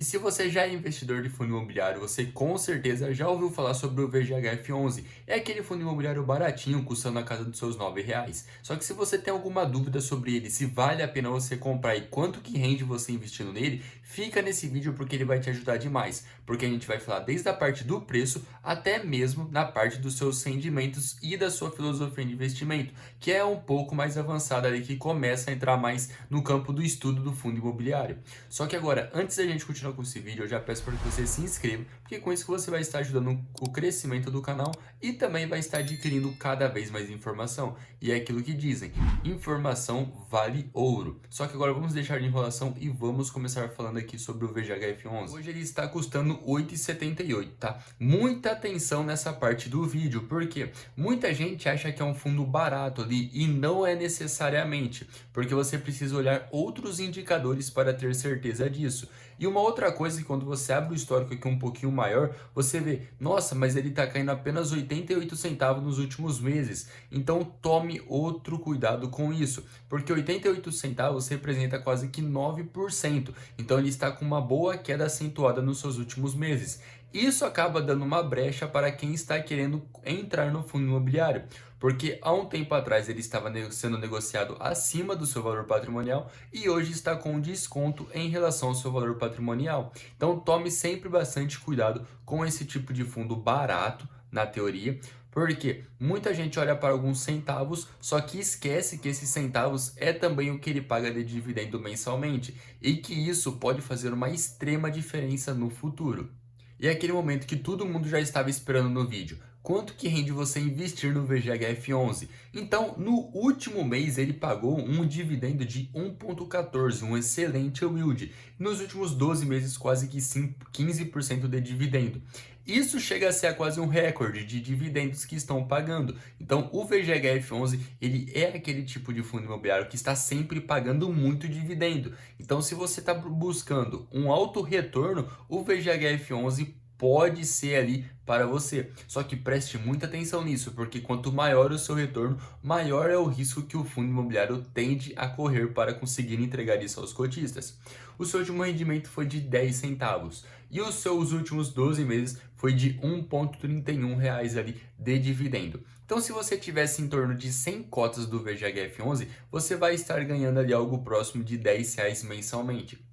E se você já é investidor de fundo imobiliário, você com certeza já ouviu falar sobre o VGHF11. É aquele fundo imobiliário baratinho, custando na casa dos seus R$ 9. Só que se você tem alguma dúvida sobre ele, se vale a pena você comprar e quanto que rende você investindo nele, fica nesse vídeo porque ele vai te ajudar demais. Porque a gente vai falar desde a parte do preço até mesmo na parte dos seus rendimentos e da sua filosofia de investimento, que é um pouco mais avançada ali, que começa a entrar mais no campo do estudo do fundo imobiliário. Só que agora, antes da gente continuar com esse vídeo, eu já peço para que você se inscreva, porque com isso você vai estar ajudando o crescimento do canal e também vai estar adquirindo cada vez mais informação. E é aquilo que dizem, informação vale ouro. Só que agora vamos deixar de enrolação e vamos começar falando aqui sobre o VGHF11. Hoje ele está custando R$ 8,78, tá? Muita atenção nessa parte do vídeo, porque muita gente acha que é um fundo barato ali e não é necessariamente, porque você precisa olhar outros indicadores para ter certeza disso. E uma outra coisa é que quando você abre o histórico aqui um pouquinho maior, você vê, nossa, mas ele está caindo apenas 88 centavos nos últimos meses. Então tome outro cuidado com isso, porque 88 centavos representa quase que 9%. Então ele está com uma boa queda acentuada nos seus últimos meses. Isso acaba dando uma brecha para quem está querendo entrar no fundo imobiliário, porque há um tempo atrás ele estava sendo negociado acima do seu valor patrimonial e hoje está com desconto em relação ao seu valor patrimonial. Então tome sempre bastante cuidado com esse tipo de fundo barato, na teoria, porque muita gente olha para alguns centavos, só que esquece que esses centavos é também o que ele paga de dividendo mensalmente e que isso pode fazer uma extrema diferença no futuro. E é aquele momento que todo mundo já estava esperando no vídeo. Quanto que rende você investir no VGHF11? Então, no último mês ele pagou um dividendo de 1,14, um excelente yield. Nos últimos 12 meses, quase que 15% de dividendo. Isso chega a ser quase um recorde de dividendos que estão pagando. Então, o VGHF11 ele é aquele tipo de fundo imobiliário que está sempre pagando muito dividendo. Então, se você está buscando um alto retorno, o VGHF11 pode ser ali para você. Só que preste muita atenção nisso, porque quanto maior o seu retorno, maior é o risco que o fundo imobiliário tende a correr para conseguir entregar isso aos cotistas. O seu último rendimento foi de 10 centavos e os seus últimos 12 meses foi de R$ 1,31 ali de dividendo. Então, se você tivesse em torno de 100 cotas do VGHF11, você vai estar ganhando ali algo próximo de R$ 10 mensalmente.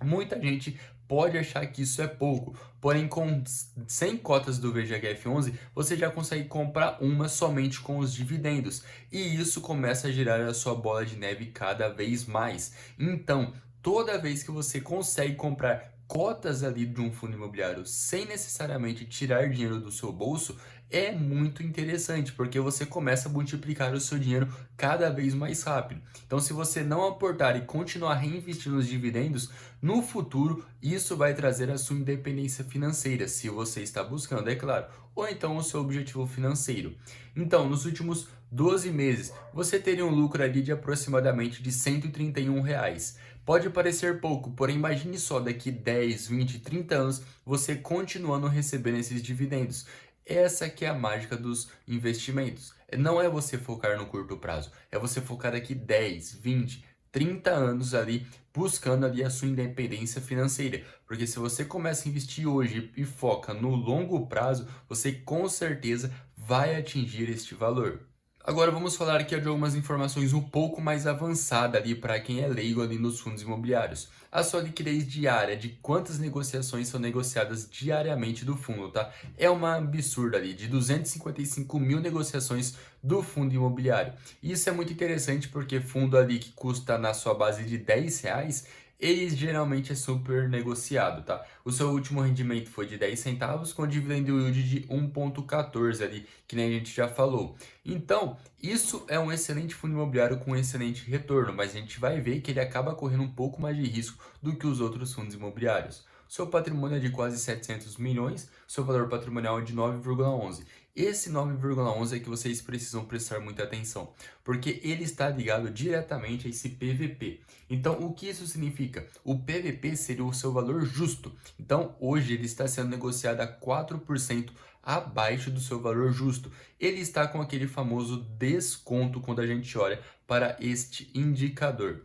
Muita gente pode achar que isso é pouco, porém com 100 cotas do VGHF11 você já consegue comprar uma somente com os dividendos e isso começa a gerar a sua bola de neve cada vez mais. Então, toda vez que você consegue comprar cotas ali de um fundo imobiliário sem necessariamente tirar dinheiro do seu bolso, é muito interessante, porque você começa a multiplicar o seu dinheiro cada vez mais rápido. Então, se você não aportar e continuar reinvestindo os dividendos, no futuro isso vai trazer a sua independência financeira, se você está buscando, é claro, ou então o seu objetivo financeiro. Então, nos últimos 12 meses, você teria um lucro ali de aproximadamente de R$ 131 reais. Pode parecer pouco, porém imagine só daqui 10, 20, 30 anos você continuando recebendo esses dividendos. Essa que é a mágica dos investimentos. Não é você focar no curto prazo, é você focar daqui 10, 20, 30 anos ali, buscando ali a sua independência financeira. Porque se você começa a investir hoje e foca no longo prazo, você com certeza vai atingir este valor. Agora vamos falar aqui de algumas informações um pouco mais avançadas ali para quem é leigo ali nos fundos imobiliários. A sua liquidez diária, de quantas negociações são negociadas diariamente do fundo, tá? É uma absurda ali, de 255 mil negociações do fundo imobiliário. Isso é muito interessante porque fundo ali que custa na sua base de R$ 10, ele geralmente é super negociado, tá? O seu último rendimento foi de 10 centavos com dividendo yield de 1,14 ali, que nem a gente já falou. Então, isso é um excelente fundo imobiliário com excelente retorno, mas a gente vai ver que ele acaba correndo um pouco mais de risco do que os outros fundos imobiliários. Seu patrimônio é de quase 700 milhões, seu valor patrimonial é de 9,11. Esse 9,11 é que vocês precisam prestar muita atenção, porque ele está ligado diretamente a esse PVP. Então, o que isso significa? O PVP seria o seu valor justo. Então, hoje ele está sendo negociado a 4% abaixo do seu valor justo. Ele está com aquele famoso desconto quando a gente olha para este indicador.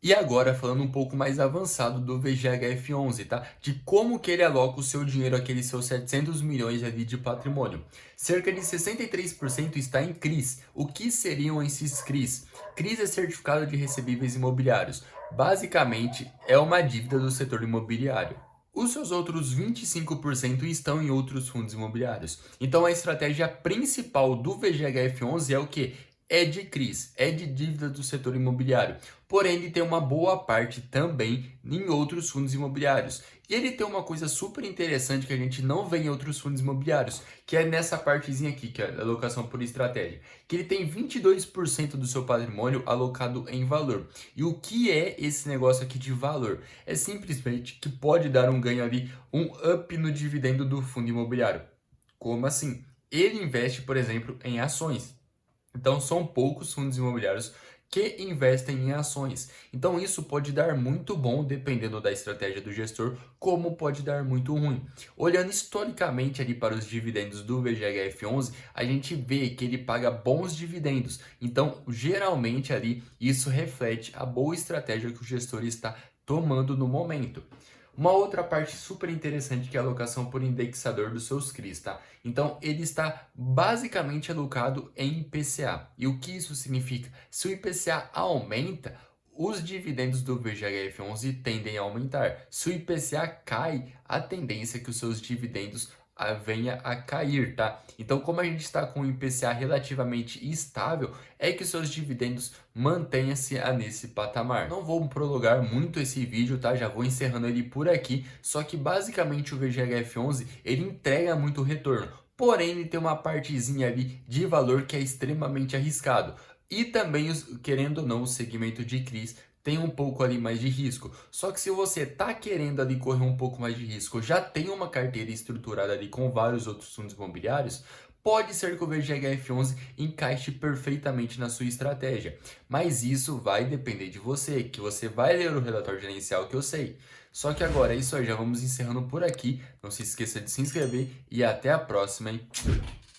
E agora falando um pouco mais avançado do VGHF11, tá? De como que ele aloca o seu dinheiro, aqueles seus 700 milhões ali de patrimônio. Cerca de 63% está em CRIs. O que seriam esses CRIs? CRIs é certificado de recebíveis imobiliários. Basicamente, é uma dívida do setor imobiliário. Os seus outros 25% estão em outros fundos imobiliários. Então a estratégia principal do VGHF11 é o que? É de CRIs, é de dívida do setor imobiliário. Porém, ele tem uma boa parte também em outros fundos imobiliários. E ele tem uma coisa super interessante que a gente não vê em outros fundos imobiliários, que é nessa partezinha aqui, que é a alocação por estratégia, que ele tem 22% do seu patrimônio alocado em valor. E o que é esse negócio aqui de valor? É simplesmente que pode dar um ganho ali, um up no dividendo do fundo imobiliário. Como assim? Ele investe, por exemplo, em ações. Então, são poucos fundos imobiliários que investem em ações. Então, isso pode dar muito bom dependendo da estratégia do gestor, como pode dar muito ruim. Olhando historicamente ali para os dividendos do VGHF11, a gente vê que ele paga bons dividendos. Então, geralmente ali isso reflete a boa estratégia que o gestor está tomando no momento. Uma outra parte super interessante que é a alocação por indexador dos seus CRIs, tá? Então, ele está basicamente alocado em IPCA. E o que isso significa? Se o IPCA aumenta, os dividendos do VGHF11 tendem a aumentar. Se o IPCA cai, a tendência é que os seus dividendos venha a cair, tá? Então, como a gente está com o IPCA relativamente estável, é que os seus dividendos mantenham-se nesse patamar. Não vou prolongar muito esse vídeo, tá? Já vou encerrando ele por aqui, só que basicamente o VGHF11, ele entrega muito retorno. Porém, ele tem uma partezinha ali de valor que é extremamente arriscado. E também, querendo ou não, o segmento de CRIs tem um pouco ali mais de risco. Só que se você tá querendo ali correr um pouco mais de risco, já tem uma carteira estruturada ali com vários outros fundos imobiliários, pode ser que o VGHF11 encaixe perfeitamente na sua estratégia. Mas isso vai depender de você, que você vai ler o relatório gerencial que eu sei. Só que agora é isso aí, já vamos encerrando por aqui. Não se esqueça de se inscrever e até a próxima, hein?